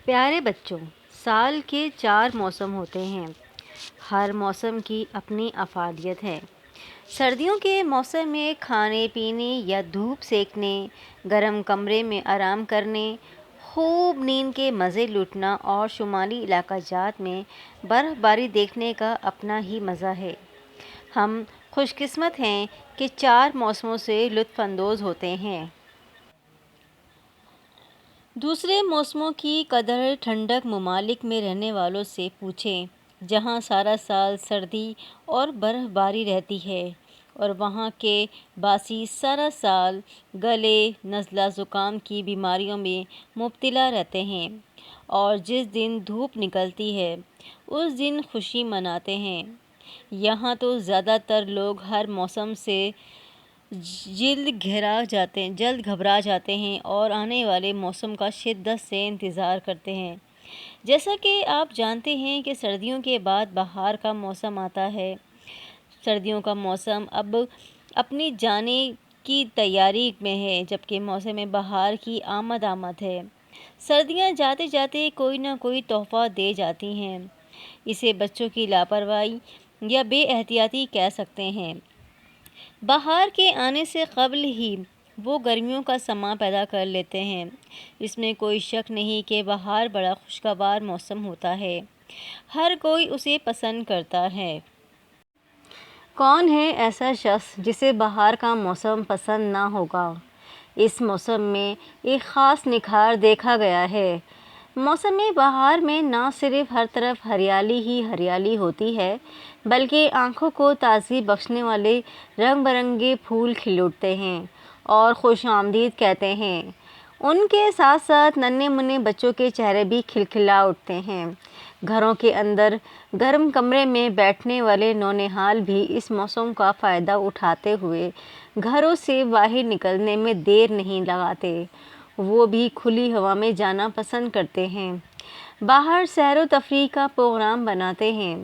پیارے بچوں، سال کے 4 موسم ہوتے ہیں۔ ہر موسم کی اپنی افادیت ہے۔ سردیوں کے موسم میں کھانے پینے یا دھوپ سیکنے، گرم کمرے میں آرام کرنے، خوب نیند کے مزے لوٹنا اور شمالی علاقہ جات میں برف باری دیکھنے کا اپنا ہی مزہ ہے۔ ہم خوش قسمت ہیں کہ 4 موسموں سے لطف اندوز ہوتے ہیں۔ دوسرے موسموں کی قدر ٹھنڈک ممالک میں رہنے والوں سے پوچھیں، جہاں سارا سال سردی اور برف باری رہتی ہے اور وہاں کے باسی سارا سال گلے، نزلہ زکام کی بیماریوں میں مبتلا رہتے ہیں اور جس دن دھوپ نکلتی ہے اس دن خوشی مناتے ہیں۔ یہاں تو زیادہ تر لوگ ہر موسم سے جلد گھبرا جاتے ہیں اور آنے والے موسم کا شدت سے انتظار کرتے ہیں۔ جیسا کہ آپ جانتے ہیں کہ سردیوں کے بعد بہار کا موسم آتا ہے۔ سردیوں کا موسم اب اپنی جانے کی تیاری میں ہے، جبکہ موسم بہار کی آمد ہے۔ سردیاں جاتے جاتے کوئی نہ کوئی تحفہ دے جاتی ہیں۔ اسے بچوں کی لاپرواہی یا بے احتیاطی کہہ سکتے ہیں۔ بہار کے آنے سے قبل ہی وہ گرمیوں کا سماں پیدا کر لیتے ہیں۔ اس میں کوئی شک نہیں کہ بہار بڑا خوشگوار موسم ہوتا ہے۔ ہر کوئی اسے پسند کرتا ہے۔ کون ہے ایسا شخص جسے بہار کا موسم پسند نہ ہوگا؟ اس موسم میں ایک خاص نکھار دیکھا گیا ہے۔ موسم بہار میں نہ صرف ہر طرف ہریالی ہی ہریالی ہوتی ہے، بلکہ آنکھوں کو تازگی بخشنے والے رنگ برنگے پھول کھل اٹھتے ہیں اور خوش آمدید کہتے ہیں۔ ان کے ساتھ ساتھ ننھے منھے بچوں کے چہرے بھی کھلکھلا اٹھتے ہیں۔ گھروں کے اندر گرم کمرے میں بیٹھنے والے نونہال بھی اس موسم کا فائدہ اٹھاتے ہوئے گھروں سے باہر نکلنے میں دیر نہیں لگاتے۔ وہ بھی کھلی ہوا میں جانا پسند کرتے ہیں۔ باہر سیر و تفریح کا پروگرام بناتے ہیں۔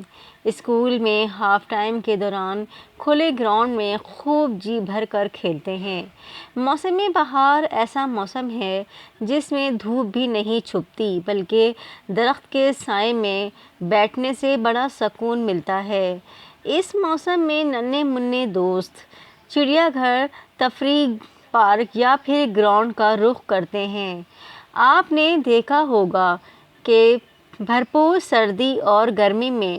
اسکول میں ہاف ٹائم کے دوران کھلے گراؤنڈ میں خوب جی بھر کر کھیلتے ہیں۔ موسم بہار ایسا موسم ہے جس میں دھوپ بھی نہیں چھپتی، بلکہ درخت کے سائے میں بیٹھنے سے بڑا سکون ملتا ہے۔ اس موسم میں ننھے منھے دوست چڑیا گھر، تفریح پارک یا پھر گراؤنڈ کا رخ کرتے ہیں۔ آپ نے دیکھا ہوگا کہ بھرپور سردی اور گرمی میں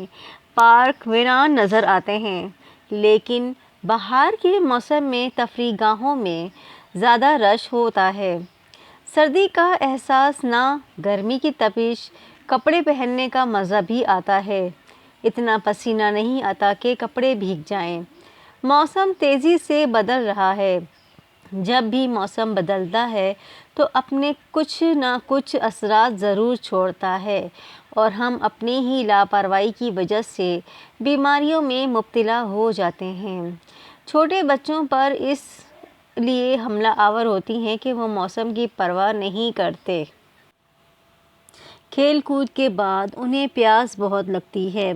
پارک ویران نظر آتے ہیں، لیکن بہار کے موسم میں تفریح گاہوں میں زیادہ رش ہوتا ہے۔ سردی کا احساس نہ گرمی کی تپش، کپڑے پہننے کا مزہ بھی آتا ہے۔ اتنا پسینہ نہیں آتا کہ کپڑے بھیگ جائیں۔ موسم تیزی سے بدل رہا ہے۔ جب بھی موسم بدلتا ہے تو اپنے کچھ نہ کچھ اثرات ضرور چھوڑتا ہے اور ہم اپنی ہی لاپرواہی کی وجہ سے بیماریوں میں مبتلا ہو جاتے ہیں۔ چھوٹے بچوں پر اس لیے حملہ آور ہوتی ہیں کہ وہ موسم کی پرواہ نہیں کرتے۔ کھیل کود کے بعد انہیں پیاس بہت لگتی ہے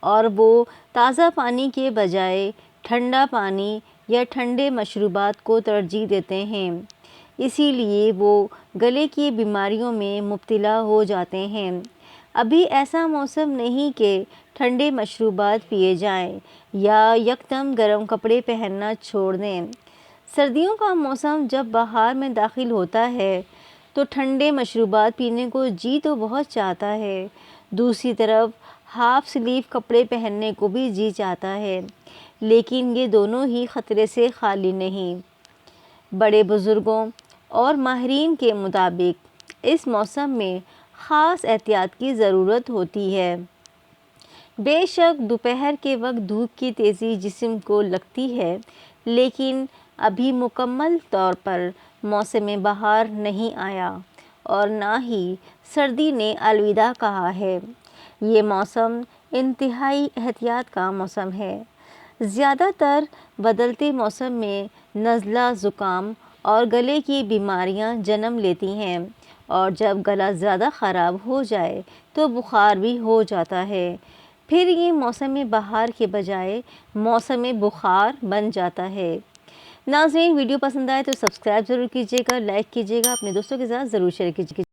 اور وہ تازہ پانی کے بجائے ٹھنڈا پانی یا ٹھنڈے مشروبات کو ترجیح دیتے ہیں۔ اسی لیے وہ گلے کی بیماریوں میں مبتلا ہو جاتے ہیں۔ ابھی ایسا موسم نہیں کہ ٹھنڈے مشروبات پیے جائیں یا یکدم گرم کپڑے پہننا چھوڑ دیں۔ سردیوں کا موسم جب بہار میں داخل ہوتا ہے تو ٹھنڈے مشروبات پینے کو جی تو بہت چاہتا ہے، دوسری طرف ہاف سلیو کپڑے پہننے کو بھی جی چاہتا ہے، لیکن یہ دونوں ہی خطرے سے خالی نہیں۔ بڑے بزرگوں اور ماہرین کے مطابق اس موسم میں خاص احتیاط کی ضرورت ہوتی ہے۔ بے شک دوپہر کے وقت دھوپ کی تیزی جسم کو لگتی ہے، لیکن ابھی مکمل طور پر موسم بہار نہیں آیا اور نہ ہی سردی نے الوداع کہا ہے۔ یہ موسم انتہائی احتیاط کا موسم ہے۔ زیادہ تر بدلتے موسم میں نزلہ زکام اور گلے کی بیماریاں جنم لیتی ہیں اور جب گلا زیادہ خراب ہو جائے تو بخار بھی ہو جاتا ہے۔ پھر یہ موسم بہار کے بجائے موسم بخار بن جاتا ہے۔ ناظرین، ویڈیو پسند آئے تو سبسکرائب ضرور کیجیے گا، لائک کیجیے گا، اپنے دوستوں کے ساتھ ضرور شیئر کیجیے گا۔